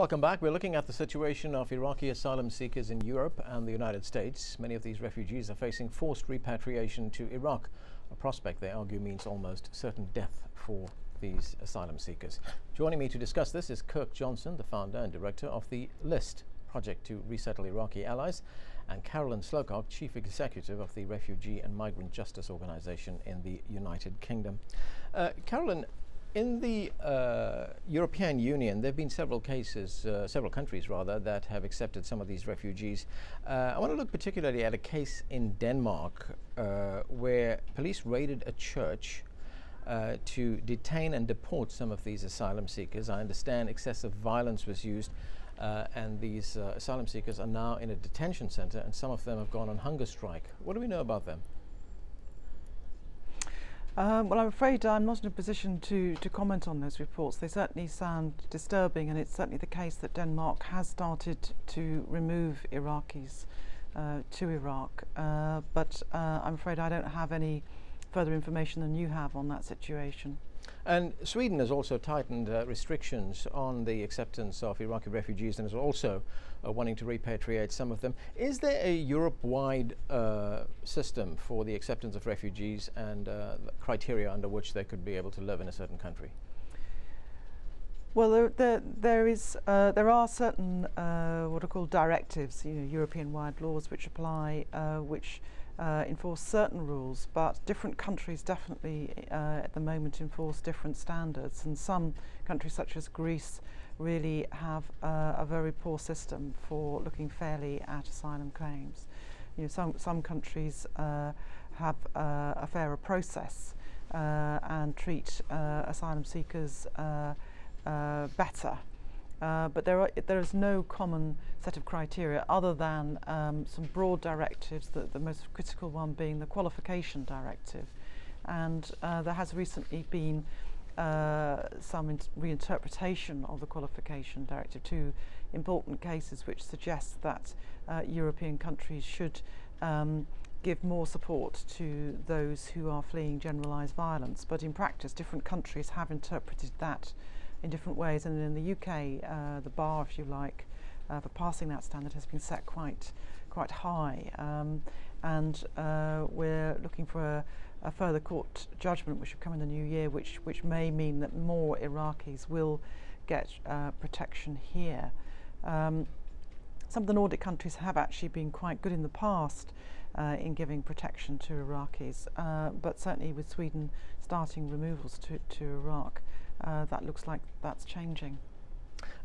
Welcome back. We're looking at the situation of Iraqi asylum seekers in Europe and the United States. Many of these refugees are facing forced repatriation to Iraq, a prospect they argue means almost certain death for these asylum seekers. Joining me to discuss this is Kirk Johnson, the founder and director of the LIST project to resettle Iraqi allies, and Carolyn Slocok, chief executive of the Refugee and Migrant Justice Organization in the United Kingdom. Carolyn, in the European Union, there have been several cases, several countries rather, that have accepted some of these refugees. I want to look particularly at a case in Denmark where police raided a church to detain and deport some of these asylum seekers. I understand excessive violence was used, and these asylum seekers are now in a detention center, and some of them have gone on hunger strike. What do we know about them? Well, I'm afraid I'm not in a position to comment on those reports. They certainly sound disturbing, and it's certainly the case that Denmark has started to remove Iraqis to Iraq. But I'm afraid I don't have any further information than you have on that situation. And Sweden has also tightened restrictions on the acceptance of Iraqi refugees and is also wanting to repatriate some of them. Is there a Europe-wide system for the acceptance of refugees and criteria under which they could be able to live in a certain country? Well, there are certain what are called directives, European-wide laws which apply, which enforce certain rules, but different countries definitely at the moment enforce different standards, and some countries such as Greece really have a very poor system for looking fairly at asylum claims. Some countries have a fairer process and treat asylum seekers better. But there is no common set of criteria other than some broad directives, the most critical one being the qualification directive. And there has recently been some reinterpretation of the qualification directive, two important cases which suggest that European countries should give more support to those who are fleeing generalised violence. But in practice, different countries have interpreted that in different ways, and in the UK, the bar, if you like, for passing that standard has been set quite high, and we're looking for a further court judgment which will come in the new year, which may mean that more Iraqis will get protection here. Some of the Nordic countries have actually been quite good in the past in giving protection to Iraqis, but certainly with Sweden starting removals to Iraq, that looks like that's changing.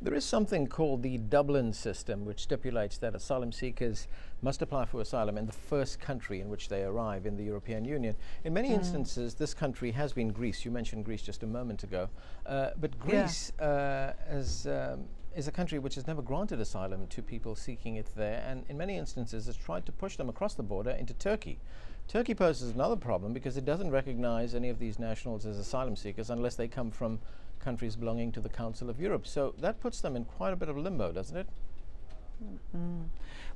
There is something called the Dublin system, which stipulates that asylum seekers must apply for asylum in the first country in which they arrive in the European Union. In many instances, this country has been Greece. You mentioned Greece just a moment ago. But Greece is a country which has never granted asylum to people seeking it there, and in many instances has tried to push them across the border into Turkey. Turkey poses another problem because it doesn't recognize any of these nationals as asylum seekers unless they come from countries belonging to the Council of Europe. So that puts them in quite a bit of limbo, doesn't it?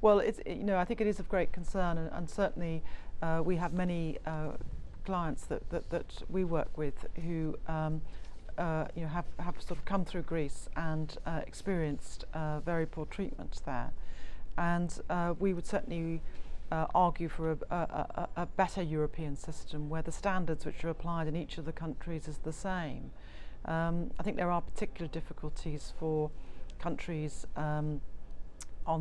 Well, I think it is of great concern, and certainly we have many clients that we work with who have sort of come through Greece and experienced very poor treatment there, and we would certainly argue for a better European system where the standards which are applied in each of the countries is the same. I think there are particular difficulties for countries on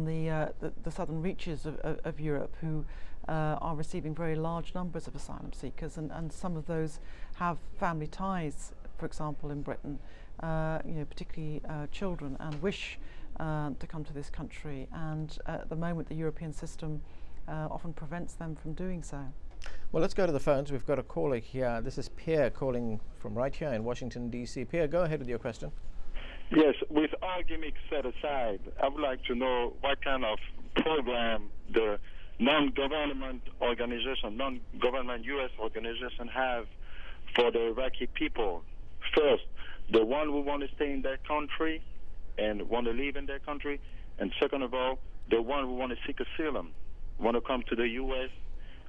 the southern reaches of Europe who are receiving very large numbers of asylum seekers, and some of those have family ties, for example, in Britain, particularly children, and wish to come to this country, and at the moment the European system often prevents them from doing so. Well, let's go to the phones. We've got a caller here. This is Pierre calling from right here in Washington, D.C. Pierre, go ahead with your question. Yes, with all gimmicks set aside, I would like to know what kind of program the non-government organization, non-government U.S. organization have for the Iraqi people. First, the one who want to stay in their country and want to live in their country, and second of all, the one who want to seek asylum, want to come to the U.S.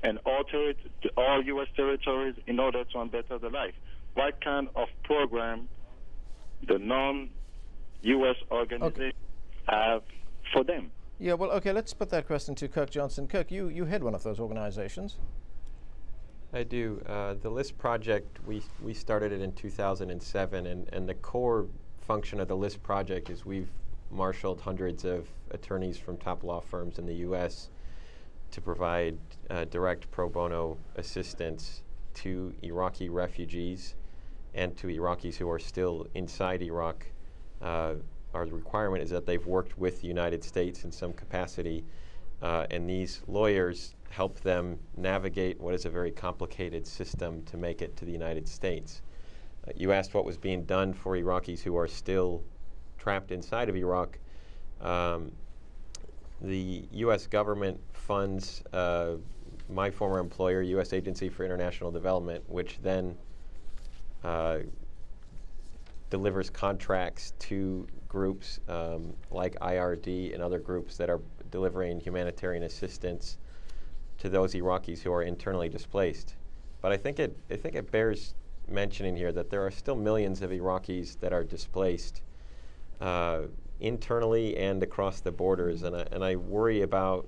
and all U.S. territories in order to better their life. What kind of program the U.S. organizations have for them. Yeah, well, okay, let's put that question to Kirk Johnson. Kirk, you head one of those organizations. I do. The LIST project, we started it in 2007, and the core function of the LIST project is we've marshaled hundreds of attorneys from top law firms in the U.S. to provide direct pro bono assistance to Iraqi refugees and to Iraqis who are still inside Iraq. Our requirement is that they've worked with the United States in some capacity, and these lawyers help them navigate what is a very complicated system to make it to the United States. You asked what was being done for Iraqis who are still trapped inside of Iraq. The U.S. government funds my former employer, U.S. Agency for International Development, which then delivers contracts to groups like IRD and other groups that are delivering humanitarian assistance to those Iraqis who are internally displaced. But I think it bears mentioning here that there are still millions of Iraqis that are displaced internally and across the borders, and I worry about,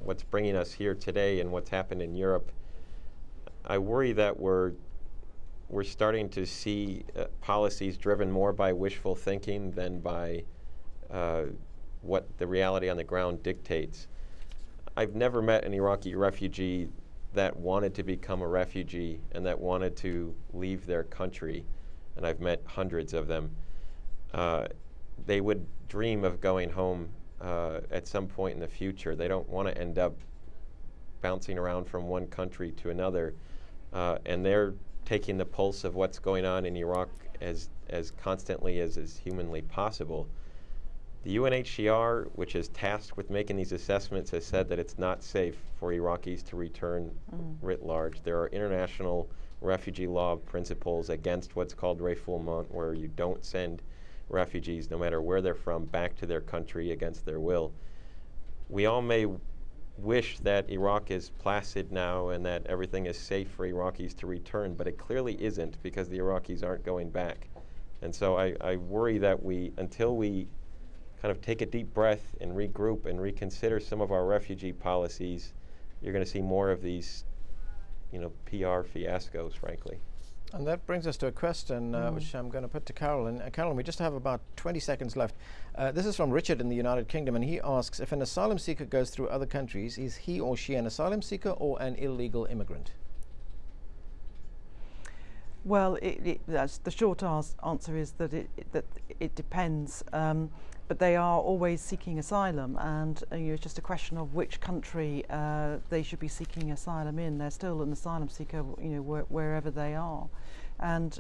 what's bringing us here today and what's happened in Europe. I worry that we're starting to see policies driven more by wishful thinking than by what the reality on the ground dictates. I've never met an Iraqi refugee that wanted to become a refugee and that wanted to leave their country, and I've met hundreds of them. They would dream of going home at some point in the future. They don't want to end up bouncing around from one country to another, and they're taking the pulse of what's going on in Iraq as constantly as is humanly possible. The UNHCR, which is tasked with making these assessments, has said that it's not safe for Iraqis to return writ large. There are international refugee law principles against what's called refoulement, where you don't send refugees, no matter where they're from, back to their country against their will. We all may wish that Iraq is placid now and that everything is safe for Iraqis to return, but it clearly isn't, because the Iraqis aren't going back. And so I worry that until we kind of take a deep breath and regroup and reconsider some of our refugee policies, you're going to see more of these, PR fiascos, frankly. And that brings us to a question which I'm going to put to Carolyn. Carolyn, we just have about 20 seconds left. This is from Richard in the United Kingdom, and he asks, if an asylum seeker goes through other countries, is he or she an asylum seeker or an illegal immigrant? Well, that's the short answer is that it depends. But they are always seeking asylum, and it's just a question of which country they should be seeking asylum in. They're still an asylum seeker, wherever they are, and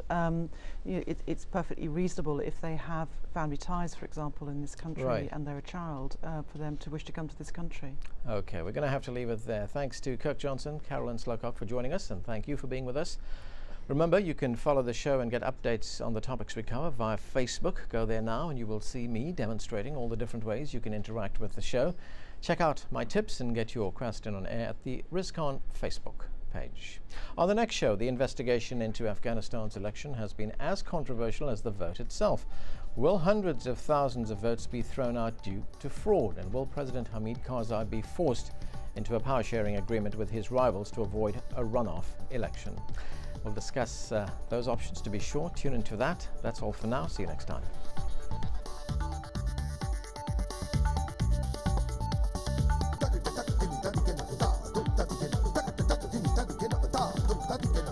it's perfectly reasonable if they have family ties, for example, in this country, and they're a child, for them to wish to come to this country. Okay, we're going to have to leave it there. Thanks to Kirk Johnson, Carolyn Slocok for joining us, and thank you for being with us. Remember, you can follow the show and get updates on the topics we cover via Facebook. Go there now and you will see me demonstrating all the different ways you can interact with the show. Check out my tips and get your question on air at the Riz Khan Facebook page. On the next show, the investigation into Afghanistan's election has been as controversial as the vote itself. Will hundreds of thousands of votes be thrown out due to fraud? And will President Hamid Karzai be forced into a power-sharing agreement with his rivals to avoid a runoff election? We'll discuss those options, to be sure. Tune into that. That's all for now. See you next time. That